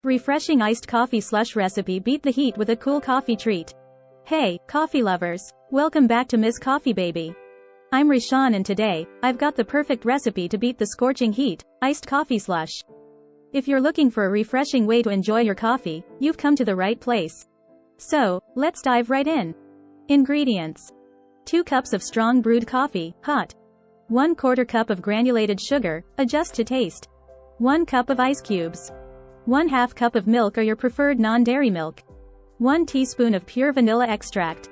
Refreshing iced coffee slush recipe. Beat the heat with a cool coffee treat. Hey, coffee lovers. Welcome back to Miss Coffee Baby. I'm Rishan and today, I've got the perfect recipe to beat the scorching heat, iced coffee slush. If you're looking for a refreshing way to enjoy your coffee, you've come to the right place. So, let's dive right in. Ingredients. 2 cups of strong brewed coffee, hot. 1/4 cup of granulated sugar, adjust to taste. 1 cup of ice cubes. 1/2 cup of milk or your preferred non-dairy milk. 1 teaspoon of pure vanilla extract.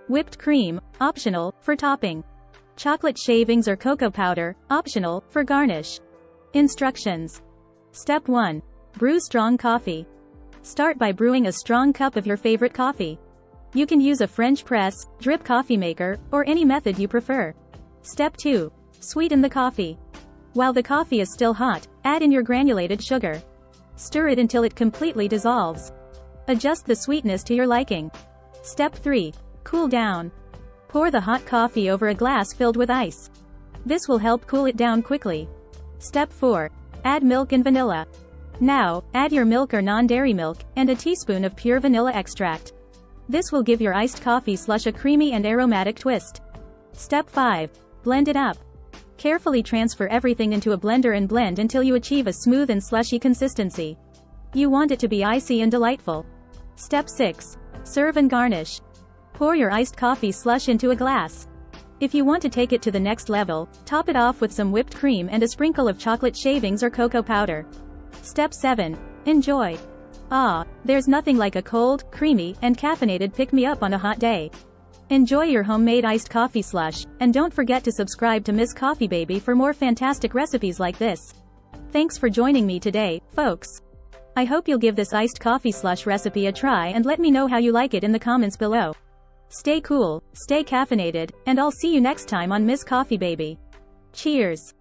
Whipped cream, optional, for topping. Chocolate shavings or cocoa powder, optional, for garnish. Instructions. Step 1. Brew strong coffee. Start by brewing a strong cup of your favorite coffee. You can use a French press, drip coffee maker, or any method you prefer. Step 2. Sweeten the coffee. While the coffee is still hot, add in your granulated sugar. Stir it until it completely dissolves. Adjust the sweetness to your liking. Step 3. Cool down. Pour the hot coffee over a glass filled with ice. This will help cool it down quickly. Step 4. Add milk and vanilla. Now, add your milk or non-dairy milk, and a teaspoon of pure vanilla extract. This will give your iced coffee slush a creamy and aromatic twist. Step 5. Blend it up. Carefully transfer everything into a blender and blend until you achieve a smooth and slushy consistency. You want it to be icy and delightful. Step 6. Serve and garnish. Pour your iced coffee slush into a glass. If you want to take it to the next level, top it off with some whipped cream and a sprinkle of chocolate shavings or cocoa powder. Step 7. Enjoy. There's nothing like a cold, creamy, and caffeinated pick-me-up on a hot day. Enjoy your homemade iced coffee slush, and don't forget to subscribe to Miss Coffee Baby for more fantastic recipes like this. Thanks for joining me today, folks. I hope you'll give this iced coffee slush recipe a try and let me know how you like it in the comments below. Stay cool, stay caffeinated, and I'll see you next time on Miss Coffee Baby. Cheers!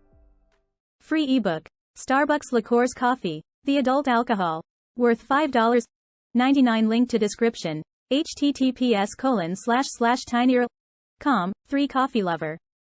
Free ebook. Starbucks Liqueurs Coffee. The adult alcohol. Worth $5.99. Link to description. https://tinyurl.com. 3 Coffee Lover.